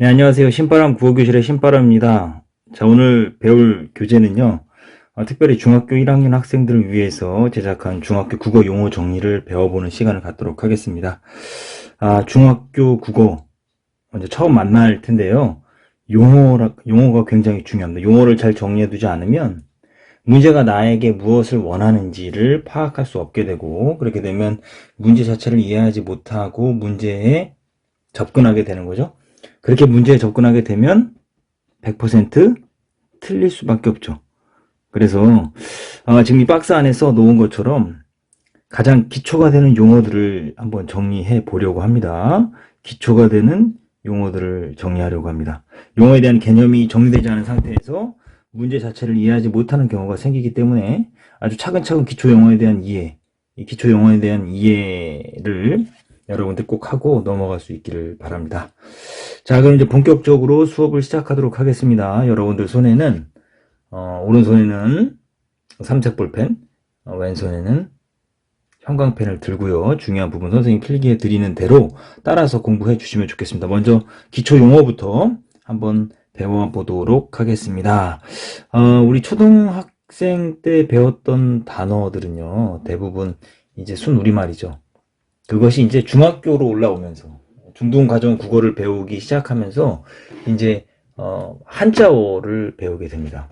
네, 안녕하세요. 신바람 국어교실의 신바람입니다. 자, 오늘 배울 교재는요, 특별히 중학교 1학년 학생들을 위해서 제작한 중학교 국어 용어 정리를 배워보는 시간을 갖도록 하겠습니다. 중학교 국어, 먼저 처음 만날 텐데요. 용어가 굉장히 중요합니다. 용어를 잘 정리해두지 않으면 문제가 나에게 무엇을 원하는지를 파악할 수 없게 되고, 그렇게 되면 문제 자체를 이해하지 못하고 문제에 접근하게 되는 거죠. 그렇게 문제에 접근하게 되면 100% 틀릴 수밖에 없죠. 그래서 지금 이 박스 안에 써 놓은 것처럼 가장 기초가 되는 용어들을 한번 정리해 보려고 합니다. 기초가 되는 용어들을 정리하려고 합니다. 용어에 대한 개념이 정리되지 않은 상태에서 문제 자체를 이해하지 못하는 경우가 생기기 때문에 아주 차근차근 기초 용어에 대한 이해, 이 기초 용어에 대한 이해를 여러분들 꼭 하고 넘어갈 수 있기를 바랍니다. 자, 그럼 이제 본격적으로 수업을 시작하도록 하겠습니다. 여러분들 손에는 오른손에는 삼색 볼펜, 왼손에는 형광펜을 들고요. 중요한 부분 선생님이 필기해 드리는 대로 따라서 공부해 주시면 좋겠습니다. 먼저 기초 용어부터 한번 배워보도록 하겠습니다. 우리 초등학생 때 배웠던 단어들은요, 대부분 이제 순우리말이죠. 그것이 이제 중학교로 올라오면서 중등과정 국어를 배우기 시작하면서 이제 한자어를 배우게 됩니다.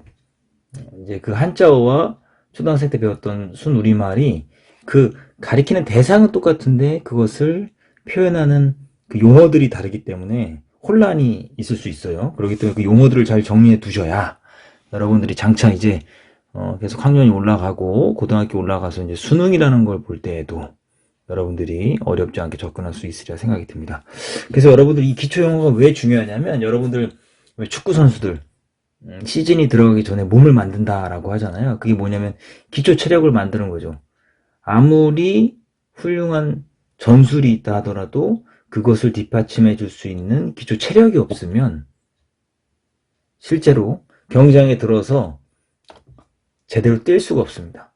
이제 그 한자어와 초등학생 때 배웠던 순우리말이 그 가리키는 대상은 똑같은데 그것을 표현하는 그 용어들이 다르기 때문에 혼란이 있을 수 있어요. 그렇기 때문에 그 용어들을 잘 정리해 두셔야 여러분들이 장차 이제 계속 학년이 올라가고 고등학교 올라가서 이제 수능이라는 걸 볼 때에도 여러분들이 어렵지 않게 접근할 수 있으리라 생각이 듭니다. 그래서 여러분들 이 기초 용어가 왜 중요하냐면 여러분들 축구 선수들 시즌이 들어가기 전에 몸을 만든다라고 하잖아요. 그게 뭐냐면 기초 체력을 만드는 거죠. 아무리 훌륭한 전술이 있다 하더라도 그것을 뒷받침해 줄 수 있는 기초 체력이 없으면 실제로 경기장에 들어서 제대로 뛸 수가 없습니다.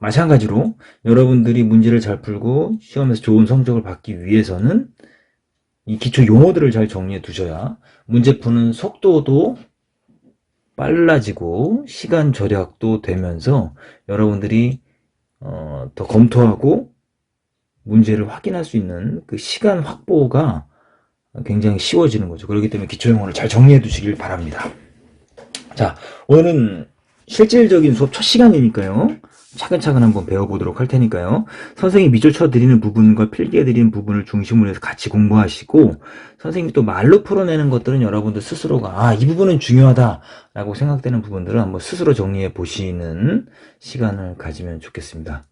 마찬가지로 여러분들이 문제를 잘 풀고 시험에서 좋은 성적을 받기 위해서는 이 기초 용어들을 잘 정리해 두셔야 문제 푸는 속도도 빨라지고 시간 절약도 되면서 여러분들이 더 검토하고 문제를 확인할 수 있는 그 시간 확보가 굉장히 쉬워지는 거죠. 그렇기 때문에 기초 용어를 잘 정리해 두시길 바랍니다. 자, 오늘은 실질적인 수업 첫 시간이니까요. 차근차근 한번 배워보도록 할 테니까요. 선생님이 미조 쳐드리는 부분과 필기해드리는 부분을 중심으로 해서 같이 공부하시고 선생님이 또 말로 풀어내는 것들은 여러분들 스스로가 이 부분은 중요하다라고 생각되는 부분들은 한번 스스로 정리해 보시는 시간을 가지면 좋겠습니다.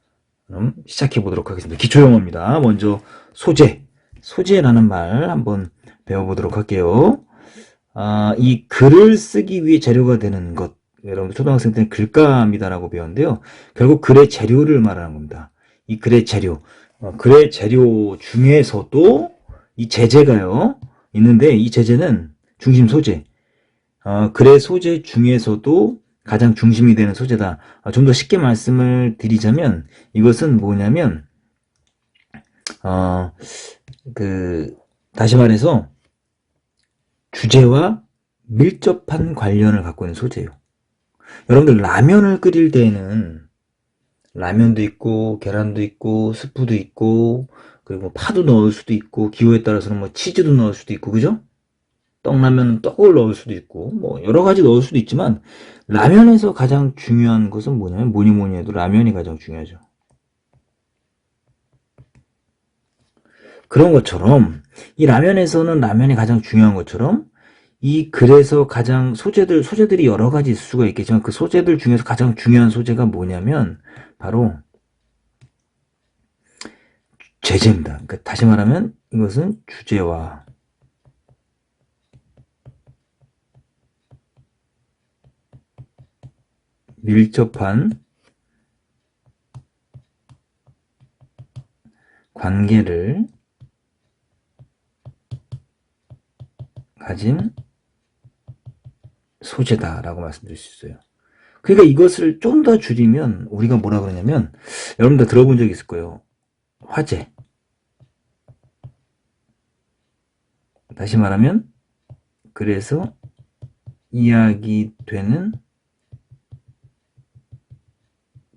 그럼 시작해 보도록 하겠습니다. 기초용어입니다. 먼저 소재라는 말 한번 배워보도록 할게요. 이 글을 쓰기 위해 재료가 되는 것, 여러분들 초등학생 때는 글감이다라고 배웠는데요. 결국 글의 재료를 말하는 겁니다. 이 글의 재료, 글의 재료 중에서도 이 제재가요 있는데 이 제재는 중심 소재, 글의 소재 중에서도 가장 중심이 되는 소재다. 좀 더 쉽게 말씀을 드리자면 이것은 뭐냐면 다시 말해서 주제와 밀접한 관련을 갖고 있는 소재예요. 여러분들 라면을 끓일 때에는 라면도 있고 계란도 있고 스프도 있고 그리고 파도 넣을 수도 있고 기호에 따라서는 뭐 치즈도 넣을 수도 있고 그죠? 떡라면은 떡을 넣을 수도 있고 뭐 여러 가지 넣을 수도 있지만 라면에서 가장 중요한 것은 뭐냐면 뭐니 해도 라면이 가장 중요하죠. 그런 것처럼 이 라면에서는 라면이 가장 중요한 것처럼 이 글에서 가장 소재들이 여러 가지 있을 수가 있겠지만 그 소재들 중에서 가장 중요한 소재가 뭐냐면 바로 제재입니다. 그러니까 다시 말하면 이것은 주제와 밀접한 관계를 가진 소재다라고 말씀드릴 수 있어요. 그러니까 이것을 좀 더 줄이면 우리가 뭐라 그러냐면 여러분들 들어본 적 있을 거예요. 화제. 다시 말하면 그래서 이야기되는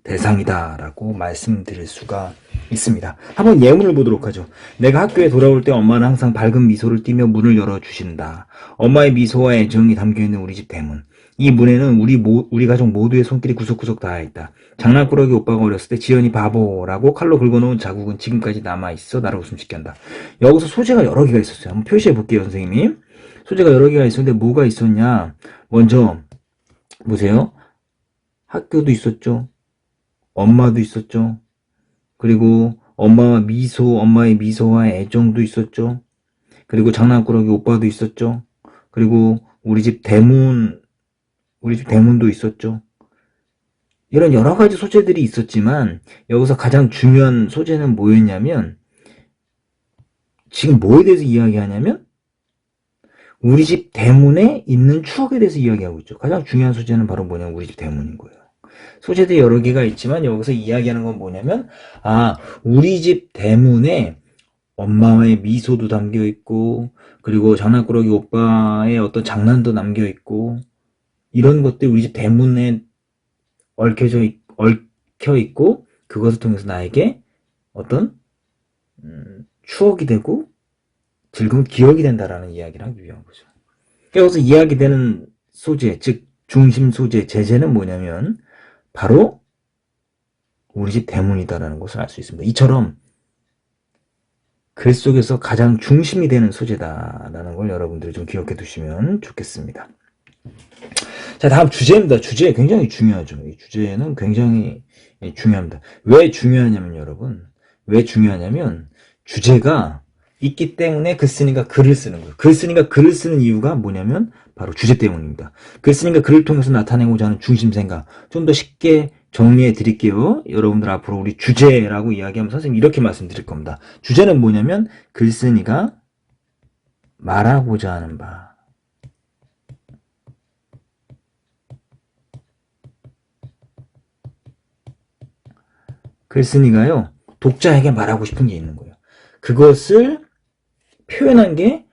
대상이다라고 말씀드릴 수가 있습니다. 한번 예문을 보도록 하죠. 내가 학교에 돌아올 때 엄마는 항상 밝은 미소를 띠며 문을 열어주신다. 엄마의 미소와 애정이 담겨있는 우리 집 대문. 이 문에는 우리 가족 모두의 손길이 구석구석 닿아있다. 장난꾸러기 오빠가 어렸을 때 지연이 바보라고 칼로 긁어놓은 자국은 지금까지 남아있어 나를 웃음짓게 한다. 여기서 소재가 여러 개가 있었어요. 한번 표시해 볼게요, 선생님이. 소재가 여러 개가 있었는데 뭐가 있었냐. 먼저 보세요. 학교도 있었죠. 엄마도 있었죠. 그리고 엄마의 미소와 애정도 있었죠. 그리고 장난꾸러기 오빠도 있었죠. 그리고 우리 집 대문도 있었죠. 이런 여러 가지 소재들이 있었지만 여기서 가장 중요한 소재는 뭐였냐면 지금 뭐에 대해서 이야기하냐면 우리 집 대문에 있는 추억에 대해서 이야기하고 있죠. 가장 중요한 소재는 바로 뭐냐면 우리 집 대문인 거예요. 소재도 여러 개가 있지만 여기서 이야기하는 건 뭐냐면 우리 집 대문에 엄마의 미소도 담겨 있고 그리고 장난꾸러기 오빠의 어떤 장난도 남겨 있고 이런 것들이 우리 집 대문에 얽혀 있고 그것을 통해서 나에게 어떤 추억이 되고 즐거운 기억이 된다라는 이야기를 하기 위한 거죠. 여기서 이야기되는 소재, 즉 중심 소재, 제재는 뭐냐면 바로 우리 집 대문이다라는 것을 알 수 있습니다. 이처럼 글 속에서 가장 중심이 되는 소재다라는 걸 여러분들이 좀 기억해 두시면 좋겠습니다. 자, 다음 주제입니다. 주제 굉장히 중요하죠. 이 주제는 굉장히 중요합니다. 왜 중요하냐면 여러분, 왜 중요하냐면 주제가 있기 때문에 글쓴이가 글을 쓰는 거예요. 글쓴이가 글을 쓰는 이유가 뭐냐면 바로 주제 때문입니다. 글쓴이가 글을 통해서 나타내고자 하는 중심 생각 좀 더 쉽게 정리해 드릴게요. 여러분들 앞으로 우리 주제라고 이야기하면 선생님 이렇게 말씀드릴 겁니다. 주제는 뭐냐면 글쓴이가 말하고자 하는 바. 글쓴이가요, 독자에게 말하고 싶은 게 있는 거예요. 그것을 표현한 게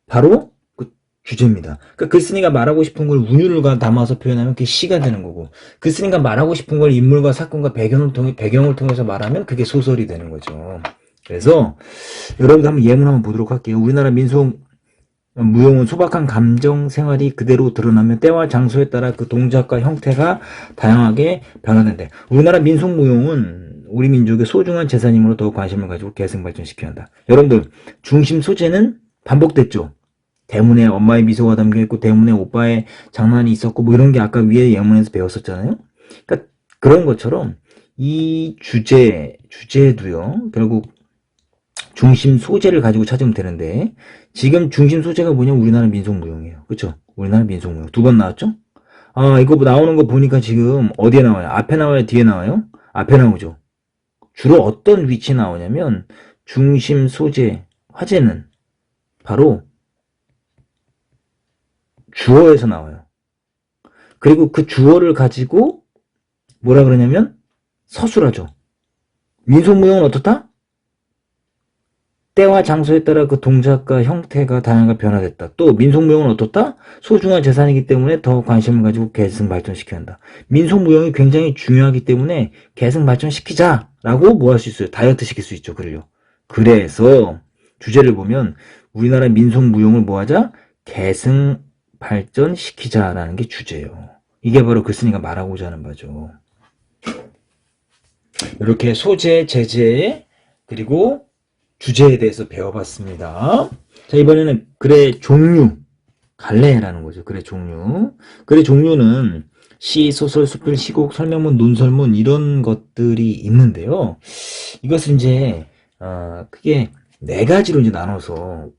바로 그 주제입니다. 그러니까 글쓴이가 말하고 싶은 걸 운율을 담아서 표현하면 그게 시가 되는 거고, 글쓴이가 말하고 싶은 걸 인물과 사건과 배경을 통해서 말하면 그게 소설이 되는 거죠. 그래서 여러분들 한번 예문 한번 보도록 할게요. 우리나라 민속 무용은 소박한 감정 생활이 그대로 드러나며 때와 장소에 따라 그 동작과 형태가 다양하게 변화된다. 우리나라 민속 무용은 우리 민족의 소중한 재산이므로 더욱 관심을 가지고 계승 발전시켜야 한다. 여러분들 중심 소재는 반복됐죠. 대문에 엄마의 미소가 담겨있고 대문에 오빠의 장난이 있었고 뭐 이런 게 아까 위에 예문에서 배웠었잖아요. 그러니까 그런 것처럼 이 주제도요. 결국 중심 소재를 가지고 찾으면 되는데 지금 중심 소재가 뭐냐면 우리나라 민속무용이에요. 그렇죠? 우리나라 민속무용. 2번 나왔죠? 이거 나오는 거 보니까 지금 어디에 나와요? 앞에 나와요? 뒤에 나와요? 앞에 나오죠. 주로 어떤 위치에 나오냐면 중심 소재, 화제는 바로 주어에서 나와요. 그리고 그 주어를 가지고 뭐라 그러냐면 서술하죠. 민속무용은 어떻다? 때와 장소에 따라 그 동작과 형태가 다양하게 변화됐다. 또 민속무용은 어떻다? 소중한 재산이기 때문에 더 관심을 가지고 계승 발전시켜야 한다. 민속무용이 굉장히 중요하기 때문에 계승 발전시키자라고 뭐 할 수 있어요? 다이어트 시킬 수 있죠. 그래요. 그래서 주제를 보면 우리나라 민속무용을 뭐 하자? 계승 발전시키자라는 게 주제예요. 이게 바로 글쓴이가 말하고자 하는 바죠. 이렇게 소재, 제재, 그리고 주제에 대해서 배워봤습니다. 자, 이번에는 글의 종류, 갈래라는 거죠. 글의 종류. 글의 종류는 시, 소설, 수필, 시곡, 설명문, 논설문 이런 것들이 있는데요. 이것을 이제 크게 4가지로 이제 나눠서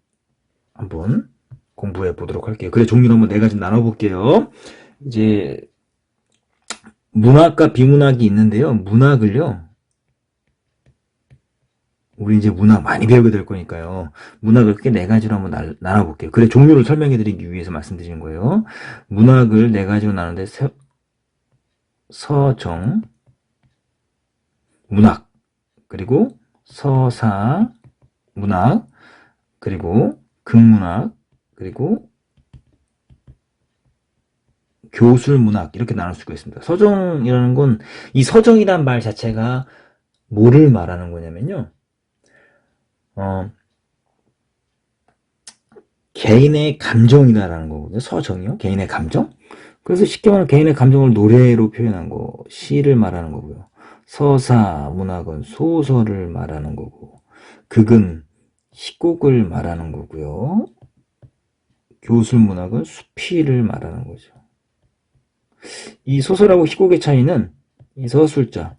한번 공부해 보도록 할게요. 글의 종류를 한번 4가지 나눠볼게요. 이제 문학과 비문학이 있는데요. 문학을요. 우리 이제 문학 많이 배우게 될 거니까요. 문학을 크게 4가지로 한번 나눠볼게요. 그래, 종류를 설명해 드리기 위해서 말씀드리는 거예요. 문학을 4가지로 나누는데, 서정, 문학, 그리고 서사, 문학, 그리고 극문학, 그리고 교술문학 이렇게 나눌 수가 있습니다. 서정이라는 건 이 서정이란 말 자체가 뭐를 말하는 거냐면요. 개인의 감정이다라는 거거든요. 서정이요. 개인의 감정. 그래서 쉽게 말하면 개인의 감정을 노래로 표현한 거, 시를 말하는 거고요. 서사, 문학은 소설을 말하는 거고, 극은 시곡을 말하는 거고요. 교술문학은 수필을 말하는 거죠. 이 소설하고 시곡의 차이는 이 서술자,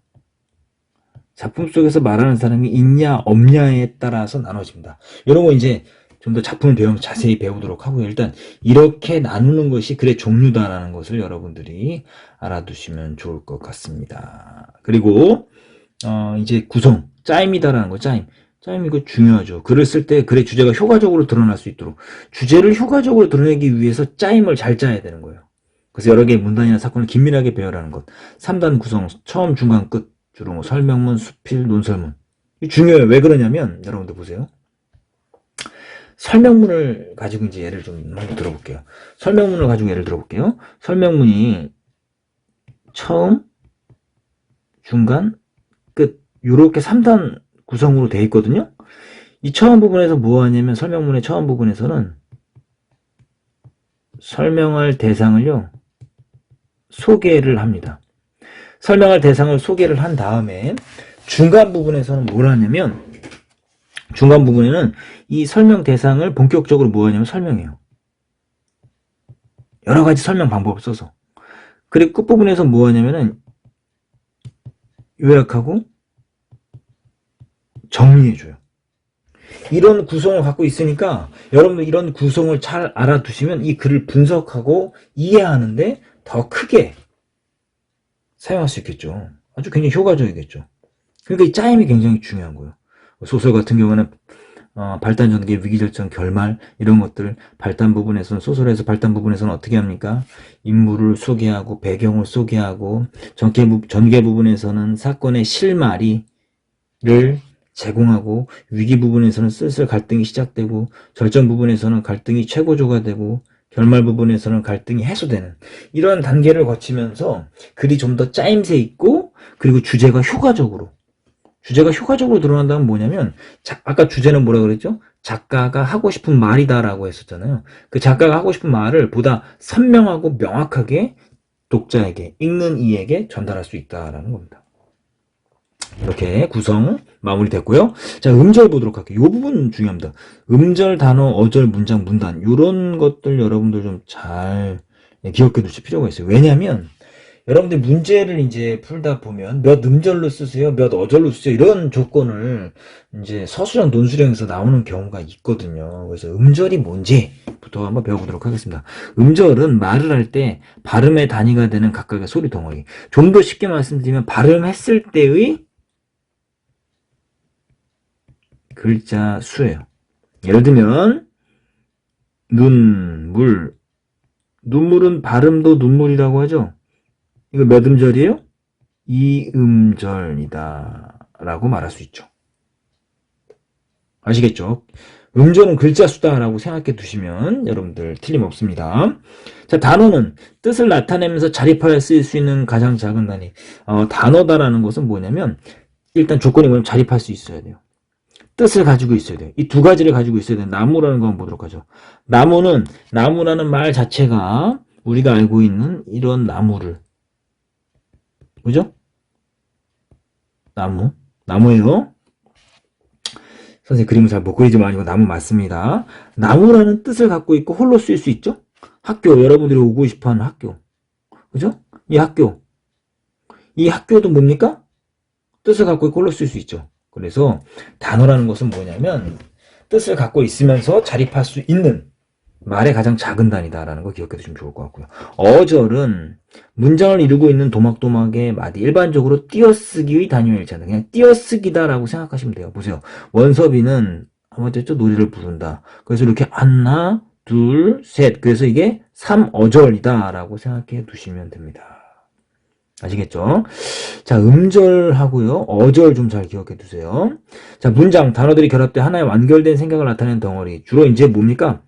작품 속에서 말하는 사람이 있냐 없냐에 따라서 나눠집니다. 이런 거 이제 좀 더 작품을 배우면서 자세히 배우도록 하고요. 일단 이렇게 나누는 것이 글의 종류다라는 것을 여러분들이 알아두시면 좋을 것 같습니다. 그리고 이제 구성, 짜임이다라는 거, 짜임. 짜임 이거 중요하죠. 글을 쓸 때 글의 주제가 효과적으로 드러날 수 있도록 주제를 효과적으로 드러내기 위해서 짜임을 잘 짜야 되는 거예요. 그래서 여러 개의 문단이나 사건을 긴밀하게 배열하는 것. 3단 구성, 처음, 중간, 끝. 주로 뭐 설명문, 수필, 논설문. 중요해요. 왜 그러냐면 여러분들 보세요. 설명문을 가지고 이제 예를 좀 한번 들어볼게요. 설명문을 가지고 예를 들어볼게요. 설명문이 처음, 중간, 끝 이렇게 3단 구성으로 되어 있거든요. 이 처음 부분에서 뭐 하냐면 설명문의 처음 부분에서는 설명할 대상을요 소개를 합니다. 설명할 대상을 소개를 한 다음에 중간 부분에서는 뭘 하냐면 중간 부분에는 이 설명 대상을 본격적으로 뭐 하냐면 설명해요. 여러 가지 설명 방법을 써서. 그리고 끝부분에서 뭐 하냐면은 요약하고 정리해줘요. 이런 구성을 갖고 있으니까 여러분들 이런 구성을 잘 알아두시면 이 글을 분석하고 이해하는데 더 크게 사용할 수 있겠죠. 아주 굉장히 효과적이겠죠. 그러니까 이 짜임이 굉장히 중요한 거예요. 소설 같은 경우는 발단 전개, 위기절정, 결말 이런 것들 발단 부분에서는 소설에서 발단 부분에서는 어떻게 합니까? 인물을 소개하고 배경을 소개하고 전개 부분에서는 사건의 실마리를 제공하고 위기 부분에서는 슬슬 갈등이 시작되고 절정 부분에서는 갈등이 최고조가 되고 결말 부분에서는 갈등이 해소되는 이런 단계를 거치면서 글이 좀 더 짜임새 있고 그리고 주제가 효과적으로 드러난다면 뭐냐면 아까 주제는 뭐라 그랬죠? 작가가 하고 싶은 말이다라고 했었잖아요. 그 작가가 하고 싶은 말을 보다 선명하고 명확하게 독자에게 읽는 이에게 전달할 수 있다라는 겁니다. 이렇게 구성 마무리됐고요. 자, 음절 보도록 할게요. 이 부분 중요합니다. 음절, 단어, 어절, 문장, 문단 이런 것들 여러분들 좀 잘 기억해 두실 필요가 있어요. 왜냐하면 여러분들 문제를 이제 풀다 보면 몇 음절로 쓰세요, 몇 어절로 쓰세요 이런 조건을 이제 서술형, 논술형에서 나오는 경우가 있거든요. 그래서 음절이 뭔지부터 한번 배워보도록 하겠습니다. 음절은 말을 할 때 발음의 단위가 되는 각각의 소리 덩어리. 좀 더 쉽게 말씀드리면 발음했을 때의 글자 수예요. 예를 들면 눈물, 눈물은 발음도 눈물이라고 하죠. 이거 몇 음절이에요? 2음절이다 라고 말할 수 있죠. 아시겠죠? 음절은 글자 수다라고 생각해 두시면 여러분들 틀림없습니다. 자, 단어는 뜻을 나타내면서 자립하여 쓰일 수 있는 가장 작은 단위. 단어다라는 것은 뭐냐면 일단 조건이 뭐냐면 자립할 수 있어야 돼요. 뜻을 가지고 있어야 돼요. 이 두 가지를 가지고 있어야 돼요. 나무라는 거 한번 보도록 하죠. 나무라는 말 자체가 우리가 알고 있는 이런 나무를, 그죠? 나무예요. 선생님 그림을 잘 못 그리지만 이거 나무 맞습니다. 나무라는 뜻을 갖고 있고 홀로 쓰일 수 있죠? 학교, 여러분들이 오고 싶어 하는 학교. 그죠? 이 학교도 뭡니까? 뜻을 갖고 있고 홀로 쓰일 수 있죠. 그래서 단어라는 것은 뭐냐면 뜻을 갖고 있으면서 자립할 수 있는 말의 가장 작은 단위다라는 거 기억해 두시면 좋을 것 같고요. 어절은 문장을 이루고 있는 도막도막의 마디, 일반적으로 띄어쓰기의 단위와 일치한다. 그냥 띄어쓰기다라고 생각하시면 돼요. 보세요. 원섭이는 아무튼 노래를 부른다. 그래서 이렇게 하나, 둘, 셋. 그래서 이게 3어절이다라고 생각해 두시면 됩니다. 아시겠죠? 자, 음절하고요. 어절 좀 잘 기억해 두세요. 자, 문장, 단어들이 결합돼 하나의 완결된 생각을 나타내는 덩어리. 주로 이제 뭡니까?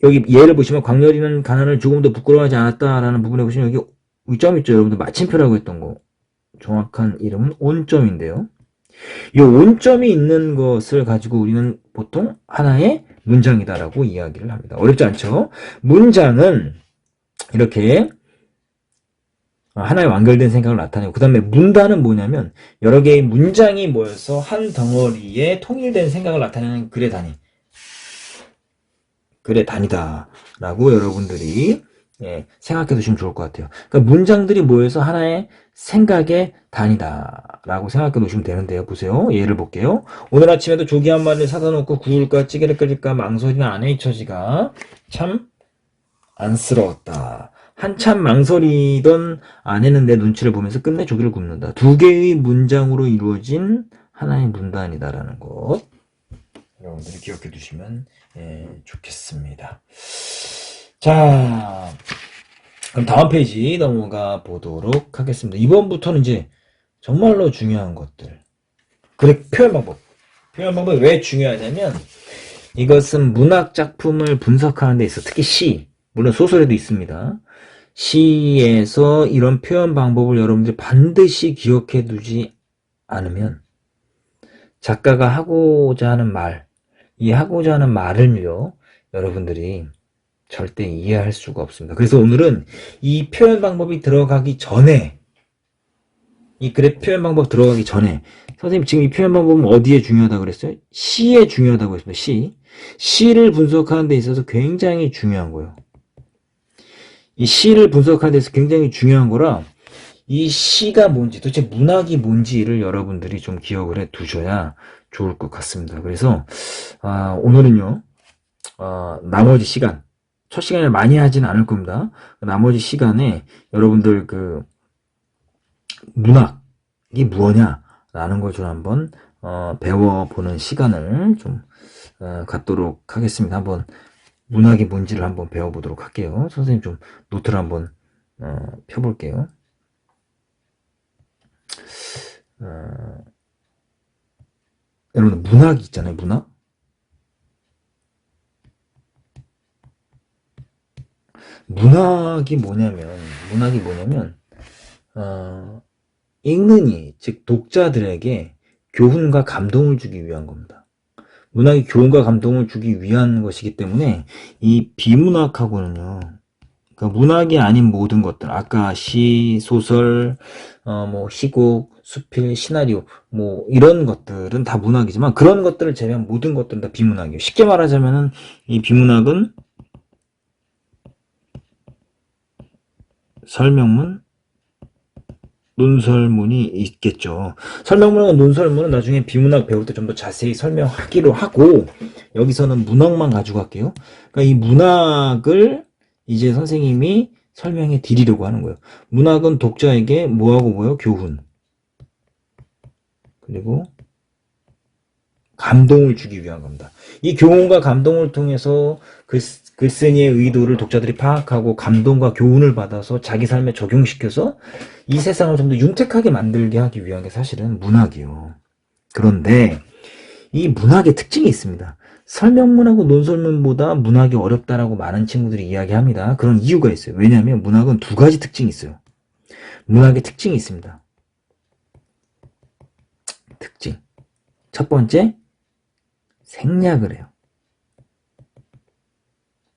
여기 예를 보시면 광렬이는 가난을 조금도 부끄러워하지 않았다라는 부분에 보시면 여기 위점 있죠. 여러분들 마침표라고 했던 거. 정확한 이름은 온점인데요. 이 온점이 있는 것을 가지고 우리는 보통 하나의 문장이다라고 이야기를 합니다. 어렵지 않죠? 문장은 이렇게 하나의 완결된 생각을 나타내고, 그 다음에 문단은 뭐냐면 여러 개의 문장이 모여서 한 덩어리에 통일된 생각을 나타내는 글의 단위다 라고 여러분들이 생각해 두시면 좋을 것 같아요. 그러니까 문장들이 모여서 하나의 생각의 단위다 라고 생각해 놓으시면 되는데요. 보세요. 예를 볼게요. 오늘 아침에도 조기 한 마리를 사다 놓고 구울까 찌개를 끓일까 망설이는 아내의 처지가 참 안쓰러웠다. 한참 망설이던 아내는 내 눈치를 보면서 끝내 조기를 굽는다. 두 개의 문장으로 이루어진 하나의 문단이다라는 것, 여러분들이 기억해 두시면 좋겠습니다. 자, 그럼 다음 페이지 넘어가 보도록 하겠습니다. 이번부터는 이제 정말로 중요한 것들. 그래, 표현 방법. 표현 방법이 왜 중요하냐면 이것은 문학 작품을 분석하는 데 있어, 특히 시, 물론 소설에도 있습니다. 시에서 이런 표현 방법을 여러분들이 반드시 기억해 두지 않으면 작가가 하고자 하는 말, 이 하고자 하는 말을요, 여러분들이 절대 이해할 수가 없습니다. 그래서 오늘은 이 표현 방법이 들어가기 전에, 이 글의 표현 방법 들어가기 전에, 선생님 지금 이 표현 방법은 어디에 중요하다고 그랬어요? 시에 중요하다고 했습니다. 시를 분석하는 데 있어서 굉장히 중요한 거예요. 이 시를 분석하는 데 있어서 굉장히 중요한 거라, 이 시가 뭔지, 도대체 문학이 뭔지를 여러분들이 좀 기억을 해 두셔야 좋을 것 같습니다. 그래서 오늘은요, 나머지 시간, 첫 시간에 많이 하진 않을 겁니다. 나머지 시간에 여러분들 그 문학이 무엇냐라는 걸 좀 한번 배워보는 시간을 좀 갖도록 하겠습니다. 한번 문학이 뭔지를 한번 배워보도록 할게요. 선생님 좀 노트를 한번 펴볼게요. 여러분 문학이 있잖아요. 문학이 뭐냐면 읽는 이, 즉 독자들에게 교훈과 감동을 주기 위한 겁니다. 문학이 교훈과 감동을 주기 위한 것이기 때문에 이 비문학하고는요, 그러니까 문학이 아닌 모든 것들, 아까 시, 소설, 뭐 희곡, 수필, 시나리오, 뭐 이런 것들은 다 문학이지만 그런 것들을 제외한 모든 것들은 다 비문학이에요. 쉽게 말하자면은 이 비문학은 설명문, 논설문이 있겠죠. 설명문과 논설문은 나중에 비문학 배울 때 좀 더 자세히 설명하기로 하고, 여기서는 문학만 가지고 갈게요. 그러니까 이 문학을 이제 선생님이 설명해 드리려고 하는 거예요. 문학은 독자에게 뭐하고 뭐요? 교훈. 그리고 감동을 주기 위한 겁니다. 이 교훈과 감동을 통해서 글쓴이의 의도를 독자들이 파악하고 감동과 교훈을 받아서 자기 삶에 적용시켜서 이 세상을 좀 더 윤택하게 만들게 하기 위한 게 사실은 문학이에요. 그런데 이 문학의 특징이 있습니다. 설명문하고 논설문보다 문학이 어렵다라고 많은 친구들이 이야기합니다. 그런 이유가 있어요. 왜냐하면 문학은 두 가지 특징이 있어요. 문학의 특징이 있습니다. 특징. 첫 번째, 생략을 해요.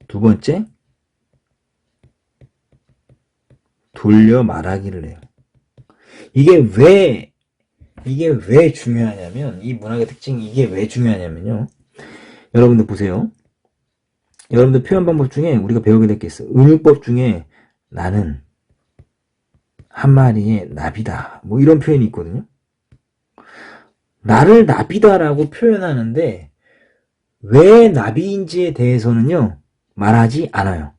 두 번째, 돌려 말하기를 해요. 이게 왜 중요하냐면, 이 문학의 특징이 이게 왜 중요하냐면요. 여러분들 보세요. 여러분들 표현 방법 중에 우리가 배우게 될 게 있어요. 은유법 중에 나는 한 마리의 나비다, 뭐 이런 표현이 있거든요. 나를 나비다라고 표현하는데 왜 나비인지에 대해서는요, 말하지 않아요.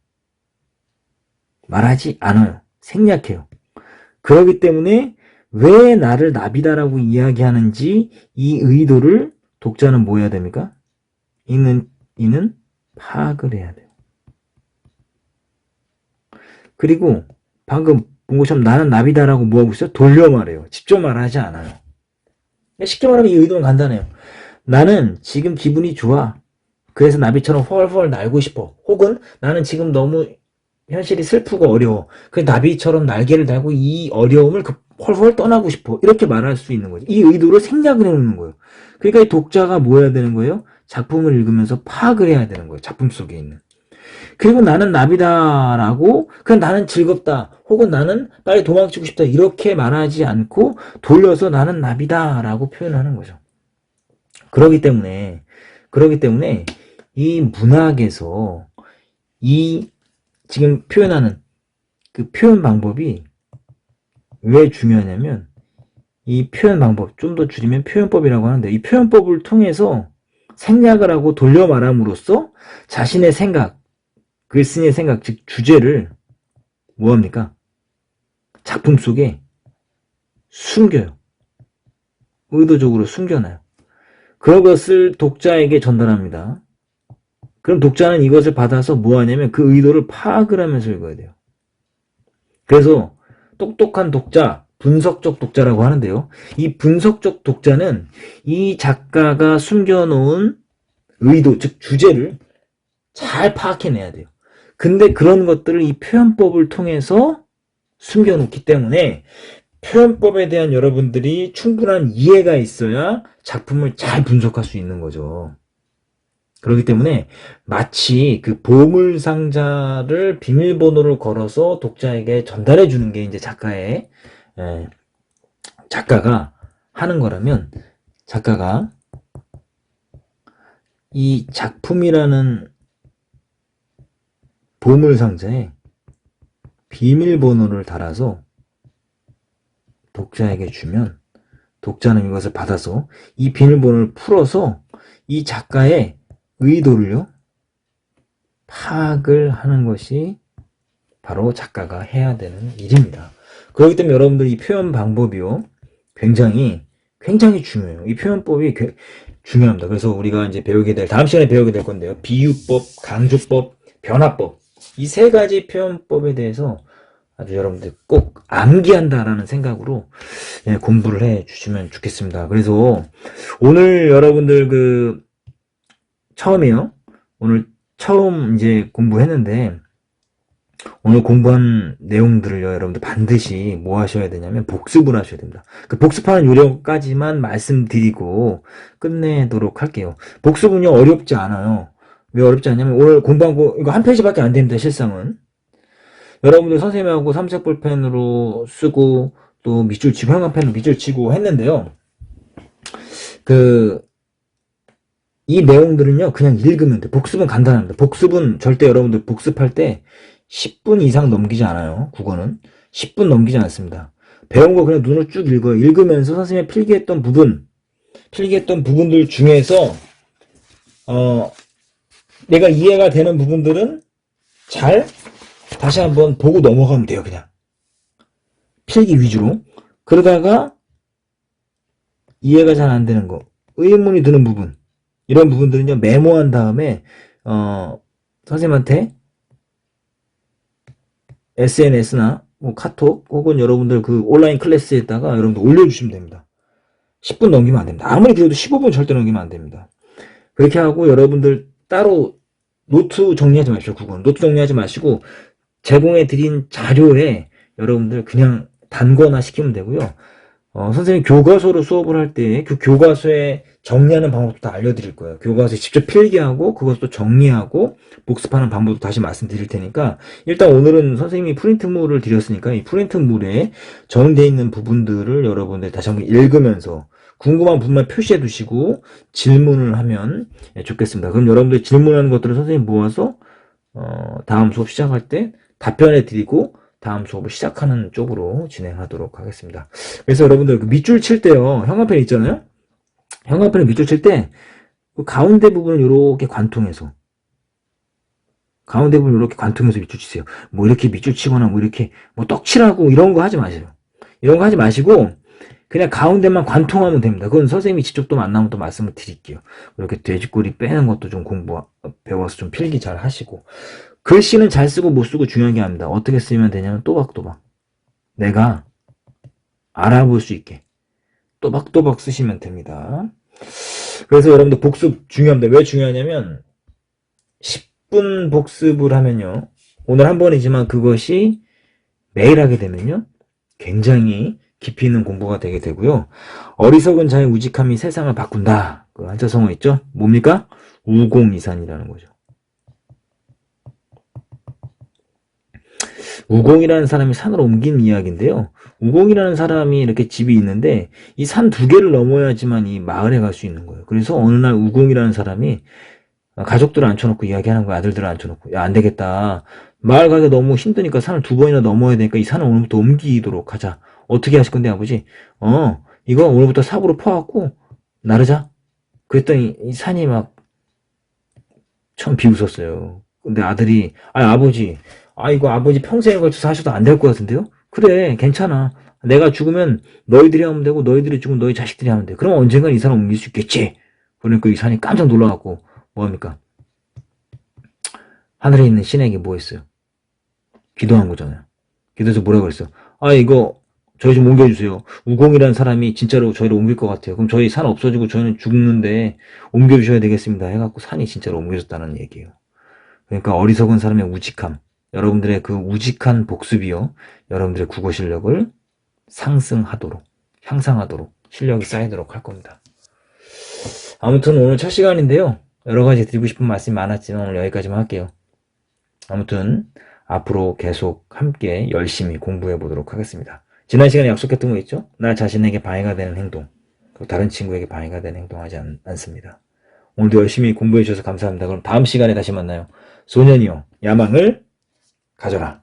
생략해요. 그렇기 때문에 왜 나를 나비다라고 이야기하는지 이 의도를 독자는 뭐 해야 됩니까? 이는 파악을 해야 돼요. 그리고 방금 본 것처럼 나는 나비다라고 뭐하고 있어요? 돌려 말해요. 직접 말하지 않아요. 쉽게 말하면 이 의도는 간단해요. 나는 지금 기분이 좋아. 그래서 나비처럼 헐헐 날고 싶어. 혹은 나는 지금 너무 현실이 슬프고 어려워. 그래서 나비처럼 날개를 달고 이 어려움을 헐헐 떠나고 싶어. 이렇게 말할 수 있는 거죠. 이 의도를 생략을 해놓는 거예요. 그러니까 이 독자가 뭐 해야 되는 거예요? 작품을 읽으면서 파악을 해야 되는 거예요. 작품 속에 있는. 그리고 나는 나비다라고 그냥 나는 즐겁다 혹은 나는 빨리 도망치고 싶다 이렇게 말하지 않고 돌려서 나는 나비다라고 표현하는 거죠. 그러기 때문에 이 문학에서 이 지금 표현하는 그 표현 방법이 왜 중요하냐면 이 표현 방법 좀 더 줄이면 표현법이라고 하는데 이 표현법을 통해서 생략을 하고 돌려 말함으로써 자신의 생각 글쓴이의 생각, 즉 주제를 뭐합니까? 작품 속에 숨겨요. 의도적으로 숨겨놔요. 그런 것을 독자에게 전달합니다. 그럼 독자는 이것을 받아서 뭐하냐면 그 의도를 파악을 하면서 읽어야 돼요. 그래서 똑똑한 독자, 분석적 독자라고 하는데요. 이 분석적 독자는 이 작가가 숨겨놓은 의도, 즉 주제를 잘 파악해내야 돼요. 근데 그런 것들을 이 표현법을 통해서 숨겨놓기 때문에 표현법에 대한 여러분들이 충분한 이해가 있어야 작품을 잘 분석할 수 있는 거죠. 그렇기 때문에 마치 그 보물상자를 비밀번호를 걸어서 독자에게 전달해 주는 게 이제 작가가 하는 거라면 작가가 이 작품이라는 보물상자에 비밀번호를 달아서 독자에게 주면 독자는 이것을 받아서 이 비밀번호를 풀어서 이 작가의 의도를요 파악을 하는 것이 바로 작가가 해야 되는 일입니다. 그렇기 때문에 여러분들 이 표현 방법이요 굉장히 중요해요. 이 표현법이 중요합니다. 그래서 우리가 이제 다음 시간에 배우게 될 건데요. 비유법, 강조법, 변화법 이 세 가지 표현법에 대해서 아주 여러분들 꼭 암기한다라는 생각으로 공부를 해 주시면 좋겠습니다. 그래서 오늘 여러분들 처음이에요. 오늘 처음 이제 공부했는데 오늘 공부한 내용들을요 여러분들 반드시 뭐 하셔야 되냐면 복습을 하셔야 됩니다. 그 복습하는 요령까지만 말씀드리고 끝내도록 할게요. 복습은요 어렵지 않아요. 왜 어렵지 않냐면 오늘 공부한 거 이거 한 페이지밖에 안 됩니다. 실상은 여러분들 선생님하고 삼색 볼펜으로 쓰고 또 밑줄 치고 형광펜으로 밑줄 치고 했는데요. 이 내용들은요 그냥 읽으면 돼. 복습은 간단합니다. 복습은 절대 여러분들 복습할 때 10분 이상 넘기지 않아요. 국어는 10분 넘기지 않습니다. 배운 거 그냥 눈을 쭉 읽어요. 읽으면서 선생님이 필기했던 부분들 중에서 내가 이해가 되는 부분들은 잘 다시 한번 보고 넘어가면 돼요. 그냥 필기 위주로. 그러다가 이해가 잘 안 되는 거, 의문이 드는 부분, 이런 부분들은요 메모한 다음에 선생님한테 SNS나 뭐 카톡 혹은 여러분들 그 온라인 클래스에다가 여러분들 올려주시면 됩니다. 10분 넘기면 안 됩니다. 아무리 그래도 15분 절대 넘기면 안 됩니다. 그렇게 하고 여러분들 따로 노트 정리하지 마십시오. 국어는 노트 정리하지 마시고 제공해 드린 자료에 여러분들 그냥 단거나 시키면 되고요. 선생님 교과서로 수업을 할 때 그 교과서에 정리하는 방법도 다 알려드릴 거예요. 교과서에 직접 필기하고 그것도 정리하고 복습하는 방법도 다시 말씀드릴 테니까 일단 오늘은 선생님이 프린트물을 드렸으니까 이 프린트물에 정리되어 있는 부분들을 여러분들 다시 한번 읽으면서 궁금한 부분만 표시해 두시고 질문을 하면 좋겠습니다. 그럼 여러분들 질문하는 것들을 선생님 모아서 다음 수업 시작할 때 답변해 드리고 다음 수업을 시작하는 쪽으로 진행하도록 하겠습니다. 그래서 여러분들 밑줄 칠 때요 형광펜 있잖아요. 형광펜을 밑줄 칠 때 그 가운데 부분을 이렇게 관통해서 밑줄 치세요. 뭐 이렇게 밑줄 치거나 뭐 이렇게 뭐 떡칠하고 이런 거 하지 마세요. 이런 거 하지 마시고 그냥 가운데만 관통하면 됩니다. 그건 선생님이 직접 또 만나면 또 말씀을 드릴게요. 이렇게 돼지꼬리 빼는 것도 좀 배워서 좀 필기 잘 하시고 글씨는 잘 쓰고 못 쓰고 중요한 게 아닙니다. 어떻게 쓰면 되냐면 또박또박 내가 알아볼 수 있게 또박또박 쓰시면 됩니다. 그래서 여러분들 복습 중요합니다. 왜 중요하냐면 10분 복습을 하면요. 오늘 한 번이지만 그것이 매일 하게 되면요. 굉장히 깊이 있는 공부가 되게 되고요. 어리석은 자의 우직함이 세상을 바꾼다. 그 한자성어 있죠? 뭡니까? 우공이산이라는 거죠. 우공이라는 사람이 산으로 옮긴 이야기인데요. 우공이라는 사람이 이렇게 집이 있는데 이 산 두 개를 넘어야지만 이 마을에 갈 수 있는 거예요. 그래서 어느 날 우공이라는 사람이 가족들을 앉혀놓고 이야기하는 거야. 아들들을 앉혀놓고. 야, 안 되겠다. 마을 가기가 너무 힘드니까 산을 두 번이나 넘어야 되니까 이 산을 오늘부터 옮기도록 하자. 어떻게 하실 건데, 아버지? 이거 오늘부터 삽으로 퍼갖고 나르자. 그랬더니 이 산이 막 처음 비웃었어요. 근데 아들이, 아버지, 이거 아버지 평생에 걸쳐서 하셔도 안 될 것 같은데요? 그래, 괜찮아. 내가 죽으면 너희들이 하면 되고, 너희들이 죽으면 너희 자식들이 하면 돼. 그럼 언젠간 이 산을 옮길 수 있겠지? 그러니까 이 산이 깜짝 놀라갖고, 뭐합니까? 하늘에 있는 신에게 뭐 했어요? 기도한 거잖아요. 기도해서 뭐라고 그랬어? 이거, 저희 좀 옮겨주세요. 우공이라는 사람이 진짜로 저희를 옮길 것 같아요. 그럼 저희 산 없어지고 저희는 죽는데 옮겨주셔야 되겠습니다. 해갖고 산이 진짜로 옮겨졌다는 얘기예요. 그러니까 어리석은 사람의 우직함, 여러분들의 그 우직한 복습이요. 여러분들의 국어 실력을 상승하도록, 향상하도록, 실력이 쌓이도록 할 겁니다. 아무튼 오늘 첫 시간인데요. 여러 가지 드리고 싶은 말씀이 많았지만 오늘 여기까지만 할게요. 아무튼 앞으로 계속 함께 열심히 공부해 보도록 하겠습니다. 지난 시간에 약속했던 거 있죠? 나 자신에게 방해가 되는 행동, 그리고 다른 친구에게 방해가 되는 행동하지 않습니다. 오늘도 열심히 공부해 주셔서 감사합니다. 그럼 다음 시간에 다시 만나요. 소년이요, 야망을 가져라.